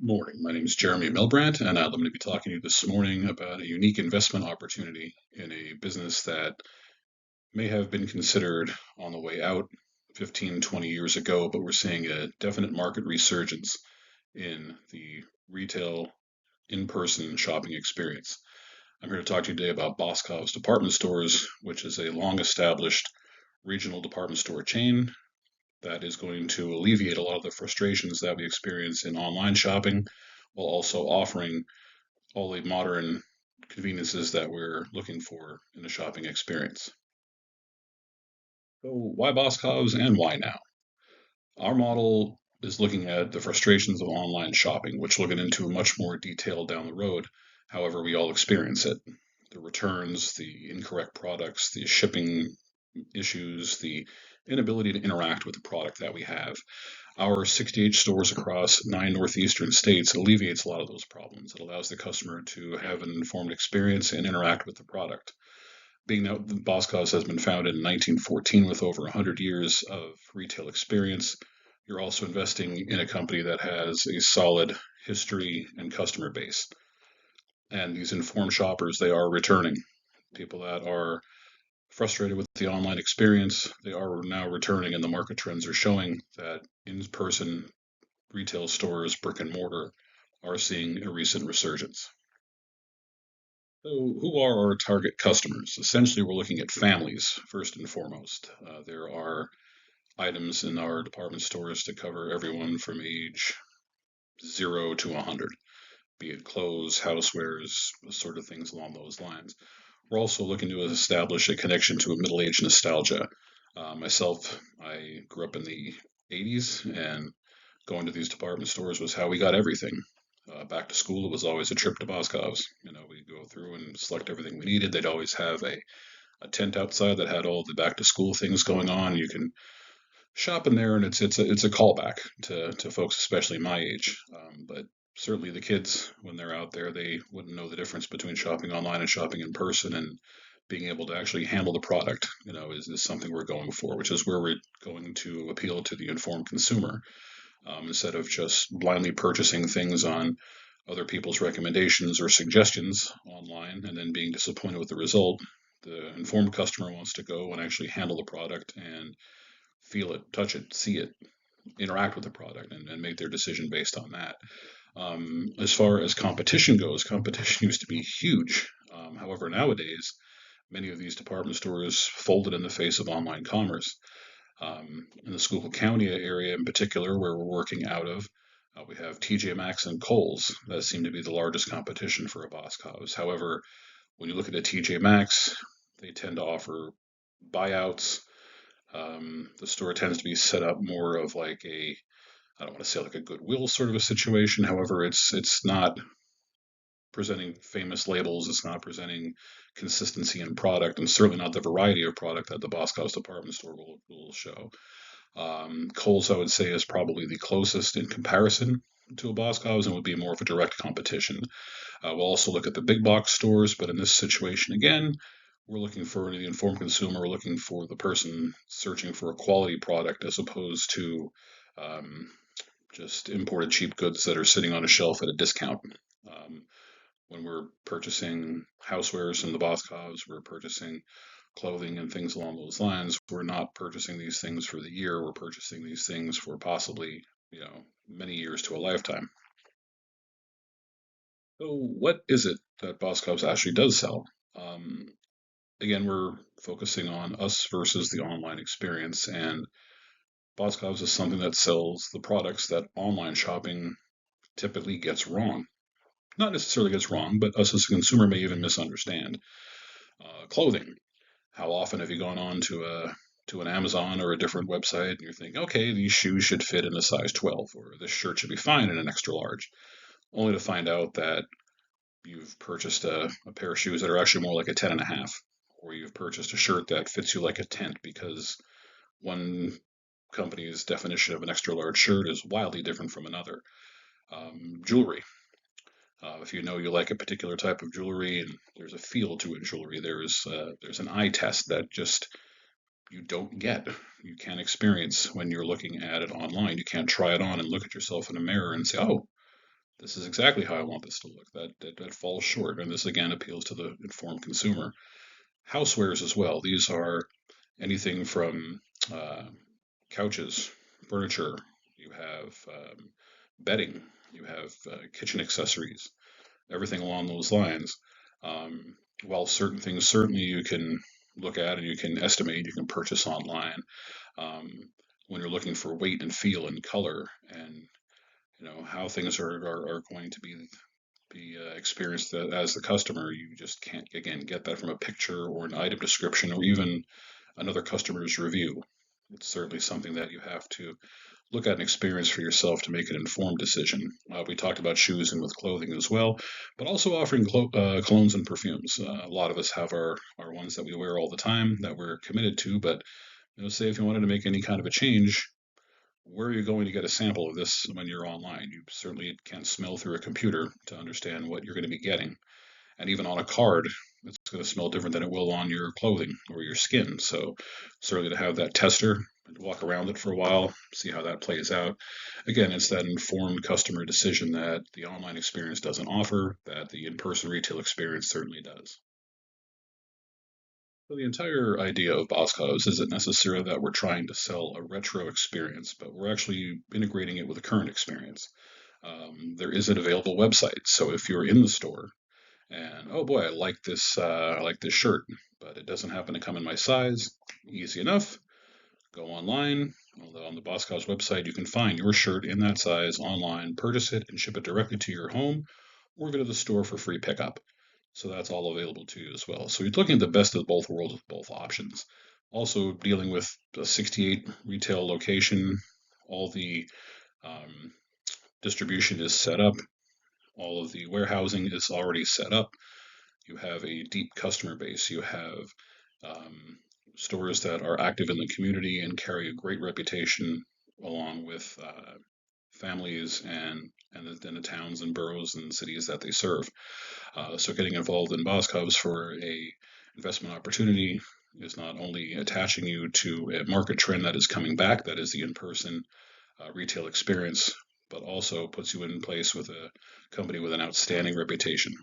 Morning. My name is Jeremy Milbrandt, and I'm going to be talking to you this morning about a unique investment opportunity in a business that may have been considered on the way out 15, 20 years ago, but we're seeing a definite market resurgence in the retail in-person shopping experience. I'm here to talk to you today about Boscov's Department Stores, which is a long-established regional department store chain that is going to alleviate a lot of the frustrations that we experience in online shopping while also offering all the modern conveniences that we're looking for in a shopping experience. So, why Boscov's and why now? Our model is looking at the frustrations of online shopping, which we'll get into much more detail down the road. However, we all experience it. The returns, the incorrect products, the shipping issues, the inability to interact with the product that we have. Our 68 stores across 9 northeastern states alleviates a lot of those problems. It allows the customer to have an informed experience and interact with the product. Being that Boscov's has been founded in 1914 with over 100 years of retail experience, you're also investing in a company that has a solid history and customer base. And these informed shoppers, they are returning. People that are frustrated with the online experience, they are now returning, and the market trends are showing that in person retail stores, brick and mortar, are seeing a recent resurgence. So, who are our target customers? Essentially, we're looking at families first and foremost. There are items in our department stores to cover everyone from age 0 to 100, be it clothes, housewares, sort of things along those lines. We're also looking to establish a connection to a middle age nostalgia. Myself, I grew up in the 80s, and going to these department stores was how we got everything. Back to school, it was always a trip to Boscov's. We'd go through and select everything we needed. They'd always have a tent outside that had all the back to school things going on. You can shop in there, and it's a callback to folks, especially my age. But certainly the kids, when they're out there, they wouldn't know the difference between shopping online and shopping in person, and being able to actually handle the product, is something we're going for, which is where we're going to appeal to the informed consumer, instead of just blindly purchasing things on other people's recommendations or suggestions online and then being disappointed with the result. The informed customer wants to go and actually handle the product and feel it, touch it, see it, interact with the product, and make their decision based on that. As far as competition goes, competition used to be huge. However, nowadays, many of these department stores folded in the face of online commerce. In the Schuylkill County area in particular, where we're working out of, we have TJ Maxx and Kohl's that seem to be the largest competition for a Boscov's. However, when you look at a TJ Maxx, they tend to offer buyouts. The store tends to be set up more of like I don't want to say like a Goodwill sort of a situation. However, it's not presenting famous labels. It's not presenting consistency in product, and certainly not the variety of product that the Boscov's department store will show. Kohl's, I would say, is probably the closest in comparison to a Boscov's and would be more of a direct competition. We'll also look at the big box stores, but in this situation, again, we're looking for the informed consumer. We're looking for the person searching for a quality product as opposed to um, just imported cheap goods that are sitting on a shelf at a discount. Um, when we're purchasing housewares from the Boscov's, we're purchasing clothing and things along those lines. We're not purchasing these things for the year. We're purchasing these things for possibly, many years to a lifetime. So, what is it that Boscov's actually does sell? Um, Again, we're focusing on us versus the online experience, and Boscov's is something that sells the products that online shopping typically gets wrong. Not necessarily gets wrong, but us as a consumer may even misunderstand. Clothing. How often have you gone on to an Amazon or a different website and you're thinking, okay, these shoes should fit in a size 12, or this shirt should be fine in an extra large, only to find out that you've purchased a pair of shoes that are actually more like a 10 and a half, or you've purchased a shirt that fits you like a tent because one company's definition of an extra large shirt is wildly different from another. Jewelry. If you know you like a particular type of jewelry and there's a feel to it, jewelry, there's an eye test that just you don't get. You can't experience when you're looking at it online. You can't try it on and look at yourself in a mirror and say, "Oh, this is exactly how I want this to look. That falls short, and this again appeals to the informed consumer. Housewares as well. These are anything from uh, couches, furniture. You have bedding. You have kitchen accessories. Everything along those lines. Um, while certain things certainly you can look at and you can estimate, you can purchase online. Um, when you're looking for weight and feel and color and how things are going to be experienced as the customer, you just can't again get that from a picture or an item description or even another customer's review. It's certainly something that you have to look at and experience for yourself to make an informed decision. We talked about shoes and with clothing as well, but also offering colognes and perfumes. A lot of us have our ones that we wear all the time that we're committed to, but say if you wanted to make any kind of a change, where are you going to get a sample of this when you're online? You certainly can't smell through a computer to understand what you're going to be getting. And even on a card, it's going to smell different than it will on your clothing or your skin. So, certainly to have that tester and walk around it for a while, see how that plays out. Again, it's that informed customer decision that the online experience doesn't offer, that the in person retail experience certainly does. So the entire idea of Boscov's isn't necessarily that we're trying to sell a retro experience, but we're actually integrating it with a current experience. There is an available website, so if you're in the store and oh boy, I like this shirt, but it doesn't happen to come in my size, easy enough. Go online on the Boscov's website. You can find your shirt in that size online, purchase it, and ship it directly to your home, or go to the store for free pickup. So that's all available to you as well. So you're looking at the best of both worlds with both options. Also dealing with a 68 retail location, all the um, distribution is set up, all of the warehousing is already set up. You have a deep customer base. You have um, stores that are active in the community and carry a great reputation, along with families and the towns and boroughs and cities that they serve. So getting involved in Boscov's for a investment opportunity is not only attaching you to a market trend that is coming back, that is the in-person retail experience, but also puts you in place with a company with an outstanding reputation.